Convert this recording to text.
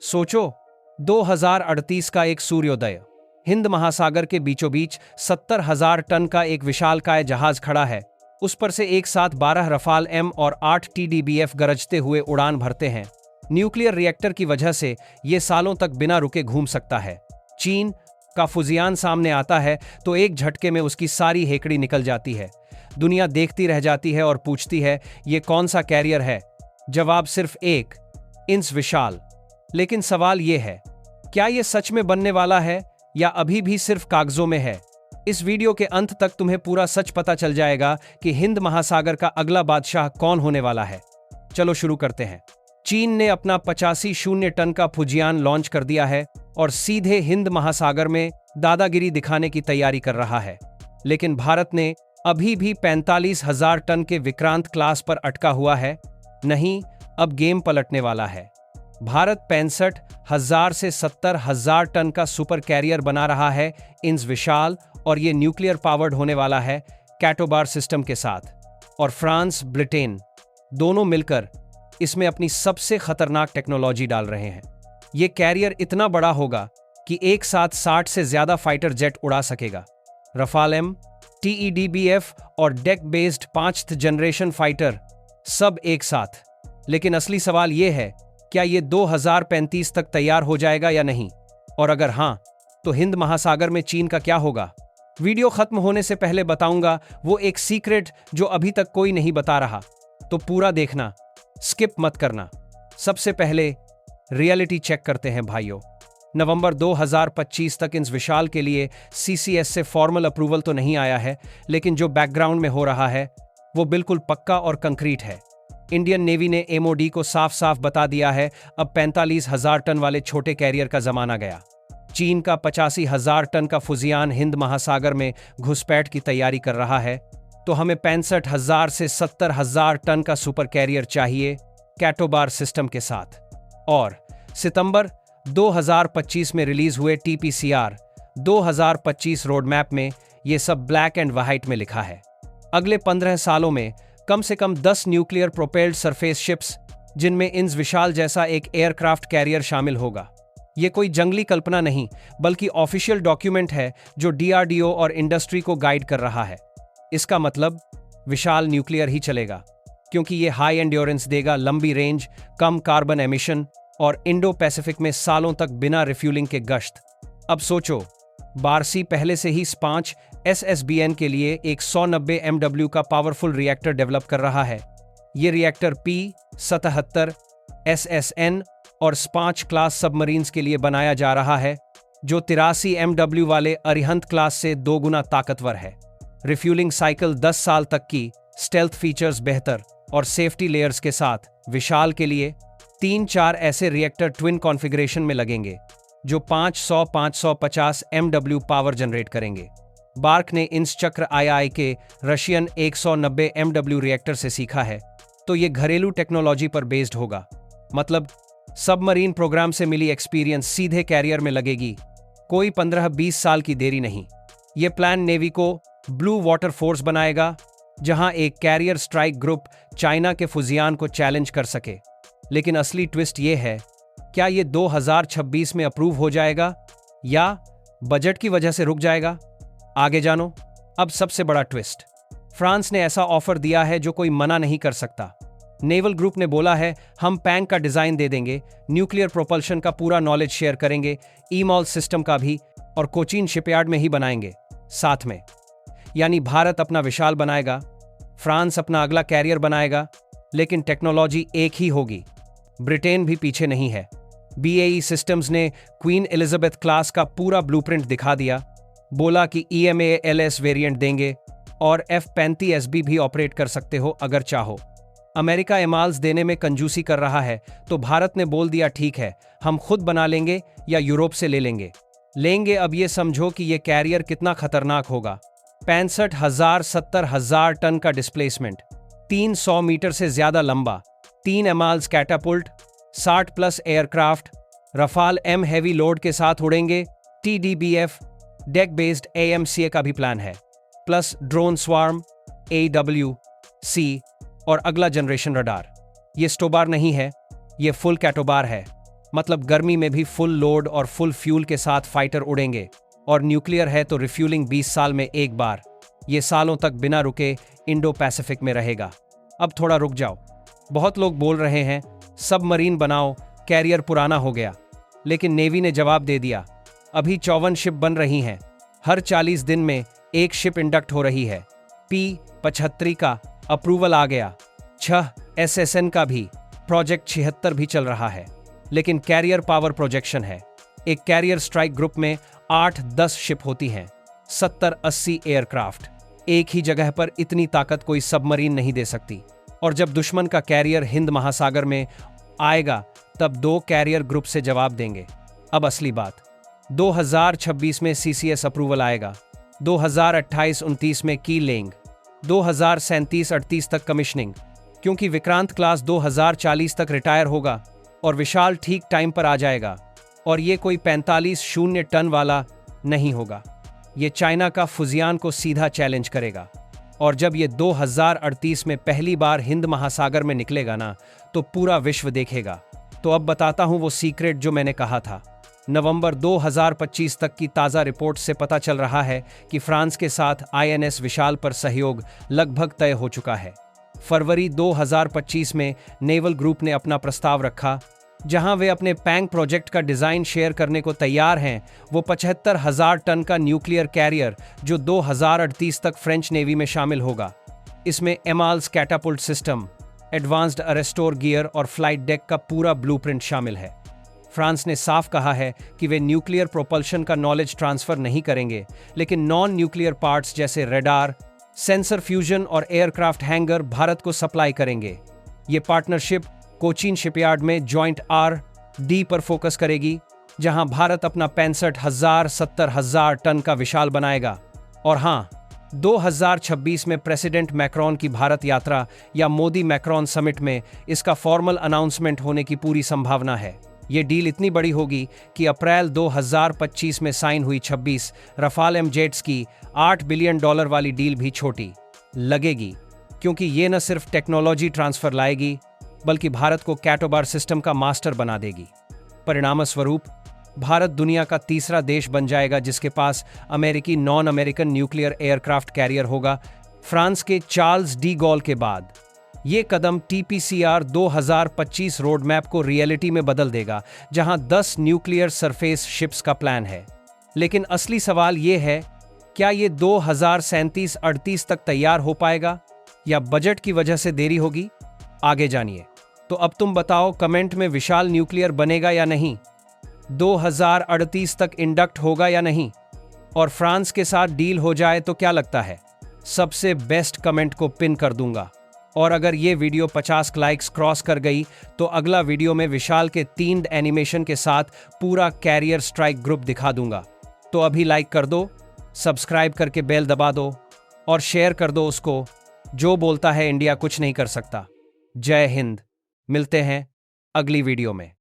सोचो, 2038 का एक सूर्योदय, हिंद महासागर के बीचों बीच 70,000 टन का एक विशालकाय जहाज खड़ा है। उस पर से एक साथ 12 रफाल एम और 8 TDBF गरजते हुए उड़ान भरते हैं। न्यूक्लियर रिएक्टर की वजह से ये सालों तक बिना रुके घूम सकता है। चीन का फुजियान सामने आता है तो एक झटके में उसकी सारी हेकड़ी निकल जाती है। दुनिया देखती रह जाती है और पूछती है, ये कौन सा कैरियर है? जवाब सिर्फ एक, इंच विशाल। लेकिन सवाल ये है, क्या ये सच में बनने वाला है या अभी भी सिर्फ कागजों में है? इस वीडियो के अंत तक तुम्हें पूरा सच पता चल जाएगा कि हिंद महासागर का अगला बादशाह कौन होने वाला है। चलो शुरू करते हैं। चीन ने अपना 85 टन का फुजियान लॉन्च कर दिया है और सीधे हिंद महासागर में दादागिरी दिखाने की तैयारी कर रहा है। लेकिन भारत ने अभी भी 45,000 टन के विक्रांत क्लास पर अटका हुआ है। नहीं, अब गेम पलटने वाला है। भारत 65,000 से 70,000 टन का सुपर कैरियर बना रहा है, इंच विशाल, और ये न्यूक्लियर पावर्ड होने वाला है कैटोबार सिस्टम के साथ। और फ्रांस, ब्रिटेन दोनों मिलकर इसमें अपनी सबसे खतरनाक टेक्नोलॉजी डाल रहे हैं। ये कैरियर इतना बड़ा होगा कि एक साथ 60 से ज्यादा फाइटर जेट उड़ा सकेगा। रफाल एम, TEDBF और deck based 5th generation fighter, सब एक साथ। लेकिन असली सवाल यह है, क्या ये 2035 तक तैयार हो जाएगा या नहीं? और अगर हां, तो हिंद महासागर में चीन का क्या होगा? वीडियो खत्म होने से पहले बताऊंगा वो एक सीक्रेट जो अभी तक कोई नहीं बता रहा, तो पूरा देखना, स्किप मत करना। सबसे पहले रियलिटी चेक करते हैं भाइयों। नवंबर 2025 तक इंच विशाल के लिए CCS से फॉर्मल अप्रूवल तो नहीं आया है, लेकिन जो बैकग्राउंड में हो रहा है वो बिल्कुल पक्का और कंक्रीट है। इंडियन नेवी ने MOD को साफ साफ बता दिया है, अब 45,000 टन वाले छोटे कैरियर का जमाना गया। चीन का 85,000 टन का फुजियान हिंद महासागर में घुसपैठ की तैयारी कर रहा है, तो हमें 65,000 से 70,000 टन का सुपर कैरियर चाहिए कैटोबार सिस्टम के साथ। और सितंबर 2025 में रिलीज हुए TPCR 2025 रोड मैप में ये सब ब्लैक एंड व्हाइट में लिखा है। अगले 15 सालों में कम से कम 10 न्यूक्लियर प्रोपेल्ड सरफेस शिप्स, जिनमें इंच विशाल जैसा एक एयरक्राफ्ट कैरियर शामिल होगा। ये कोई जंगली कल्पना नहीं, बल्कि ऑफिशियल डॉक्यूमेंट है जो DRDO और इंडस्ट्री को गाइड कर रहा है। इसका मतलब विशाल न्यूक्लियर ही चलेगा, क्योंकि ये हाई एंड्योरेंस देगा, लंबी रेंज, कम कार्बन एमिशन और इंडो पैसिफिक में सालों तक बिना रिफ्यूलिंग के गश्त। अब सोचो, बारसी पहले से ही SPANCH SSBN के लिए एक 190 MW का पावरफुल रिएक्टर डेवलप कर रहा है। ये रिएक्टर P-77 SSN और SPANCH क्लास सबमरीन्स के लिए बनाया जा रहा है, जो 83 MW वाले अरिहंत क्लास से 2 गुना ताकतवर है। रिफ्यूलिंग साइकिल 10 साल तक की, स्टेल्थ फीचर्स बेहतर और सेफ्टी लेयर्स के साथ विशाल के लिए 3-4 ऐसे रिएक्टर ट्विन कॉन्फ़िगरेशन में लगेंगे, जो 500-550 MW पावर जनरेट करेंगे। बार्क ने इंच चक्र II के रशियन 190 MW रिएक्टर से सीखा है, तो ये घरेलू टेक्नोलॉजी पर बेस्ड होगा। मतलब सबमरीन प्रोग्राम से मिली एक्सपीरियंस सीधे कैरियर में लगेगी। कोई 15-20 साल की देरी नहीं। ये प्लान नेवी को ब्लू वाटर फोर्स बनाएगा, जहां एक कैरियर स्ट्राइक ग्रुप चाइना के फुजियान को चैलेंज कर सके। लेकिन असली ट्विस्ट ये है, क्या ये 2026 में अप्रूव हो जाएगा या बजट की वजह से रुक जाएगा? आगे जानो। अब सबसे बड़ा ट्विस्ट, फ्रांस ने ऐसा ऑफर दिया है जो कोई मना नहीं कर सकता। नेवल ग्रुप ने बोला है, हम पैंग का डिजाइन दे देंगे, न्यूक्लियर प्रोपल्शन का पूरा नॉलेज शेयर करेंगे, EMOL सिस्टम का भी, और कोचीन शिपयार्ड में ही बनाएंगे साथ में। यानी भारत अपना विशाल बनाएगा, फ्रांस अपना अगला कैरियर बनाएगा, लेकिन टेक्नोलॉजी एक ही होगी। ब्रिटेन भी पीछे नहीं है। BAE सिस्टम्स ने क्वीन एलिजाबेथ क्लास का पूरा ब्लूप्रिंट दिखा दिया, बोला कि EMA-LS वेरिएंट देंगे और F-35SB भी ऑपरेट कर सकते हो अगर चाहो। अमेरिका एमाल्स देने में कंजूसी कर रहा है, तो भारत ने बोल दिया, ठीक है, हम खुद बना लेंगे या यूरोप से ले लेंगे। अब ये समझो कि ये कैरियर कितना खतरनाक होगा। 65,000 70,000 टन का डिस्प्लेसमेंट, 300 मीटर से ज्यादा लंबा, 3 EMALS catapult, 60+ aircraft, Rafale M heavy load के साथ उड़ेंगे, TDBF डेक बेस्ड AMCA का भी प्लान है, प्लस ड्रोन स्वार्म, AWC और अगला जनरेशन रडार। ये स्टोबार नहीं है, ये फुल कैटोबार है। मतलब गर्मी में भी फुल लोड और फुल फ्यूल के साथ फाइटर उड़ेंगे, और न्यूक्लियर है तो रिफ्यूलिंग 20 साल में एक बार। ये सालों तक बिना रुके इंडो पैसिफिक में रहेगा। अब थोड़ा रुक जाओ, बहुत लोग बोल रहे हैं सबमरीन बनाओ, कैरियर पुराना हो गया। लेकिन नेवी ने जवाब दे दिया, अभी 54 शिप बन रही हैं, हर 40 दिन में एक शिप इंडक्ट हो रही है। P-75 का अप्रूवल आ गया, 6 SSN का भी, प्रोजेक्ट 76 भी चल रहा है। लेकिन कैरियर पावर प्रोजेक्शन है। एक कैरियर स्ट्राइक ग्रुप में 8-10 शिप होती हैं, 70-80 एयरक्राफ्ट। एक ही जगह पर इतनी ताकत कोई सबमरीन नहीं दे सकती। और जब दुश्मन का कैरियर हिंद महासागर में आएगा तब 2 कैरियर ग्रुप से जवाब देंगे। अब असली बात, 2026 में CCS अप्रूवल आएगा, 2028-29 में की लेंग, 2037-38 तक कमिश्निंग, क्योंकि विक्रांत क्लास 2040 तक रिटायर होगा और विशाल ठीक टाइम पर आ जाएगा। और ये कोई 45-0 टन वाला नहीं होगा, ये चाइना का फुजियान को सीधा चैलेंज करेगा। और जब ये 2038 में पहली बार हिंद महासागर में निकलेगा ना, तो पूरा विश्व देखेगा। तो अब बताता हूं वो सीक्रेट जो मैंने कहा था। नवंबर 2025 तक की ताज़ा रिपोर्ट से पता चल रहा है कि फ्रांस के साथ INS विशाल पर सहयोग लगभग तय हो चुका है। फरवरी 2025 में नेवल ग्रुप ने अपना प्रस्ताव रखा, जहां वे अपने पैंग प्रोजेक्ट का डिजाइन शेयर करने को तैयार हैं। वो 75,000 टन का न्यूक्लियर कैरियर जो 2038 तक फ्रेंच नेवी में शामिल होगा। इसमें एमाल्स कैटापुल्ट सिस्टम, एडवांस्ड अरेस्टोर गियर और फ्लाइट डेक का पूरा ब्लूप्रिंट शामिल है। फ्रांस ने साफ कहा है कि वे न्यूक्लियर प्रोपल्शन का नॉलेज ट्रांसफर नहीं करेंगे, लेकिन नॉन न्यूक्लियर पार्ट्स जैसे रडार, सेंसर फ्यूजन और एयरक्राफ्ट हैंगर भारत को सप्लाई करेंगे। ये पार्टनरशिप कोचीन शिपयार्ड में जॉइंट R&D पर फोकस करेगी, जहां भारत अपना 65,000-70,000 टन का विशाल बनाएगा। और हां, 2026 में प्रेसिडेंट मैक्रोन की भारत यात्रा या मोदी मैक्रोन समिट में इसका फॉर्मल अनाउंसमेंट होने की पूरी संभावना है। ये डील इतनी बड़ी होगी कि अप्रैल 2025 में साइन हुई 26 रफाल एमजेट्स की $8 बिलियन वाली डील भी छोटी लगेगी, क्योंकि ये न सिर्फ टेक्नोलॉजी ट्रांसफर लाएगी, बल्कि भारत को कैटोबार सिस्टम का मास्टर बना देगी। परिणामस्वरूप भारत दुनिया का तीसरा देश बन जाएगा जिसके पास अमेरिकी non American nuclear aircraft carrier होगा, फ्रांस के चार्ल्स डी गॉल के बाद। ये कदम TPCR 2025 रोड मैप को रियलिटी में बदल देगा, जहां 10 न्यूक्लियर सरफेस शिप्स का प्लान है। लेकिन असली सवाल ये है, क्या ये 2037-38 तक तैयार हो पाएगा या बजट की वजह से देरी होगी? आगे जानिए। तो अब तुम बताओ कमेंट में, विशाल न्यूक्लियर बनेगा या नहीं? 2038 तक इंडक्ट होगा या नहीं? और फ्रांस के साथ डील हो जाए तो क्या लगता है? सबसे बेस्ट कमेंट को पिन कर दूंगा। और अगर ये वीडियो 50 लाइक्स क्रॉस कर गई तो अगला वीडियो में विशाल के 3 एनिमेशन के साथ पूरा कैरियर स्ट्राइक ग्रुप दिखा दूंगा। तो अभी लाइक कर दो, सब्सक्राइब करके बेल दबा दो और शेयर कर दो उसको जो बोलता है इंडिया कुछ नहीं कर सकता। जय हिंद। मिलते हैं अगली वीडियो में।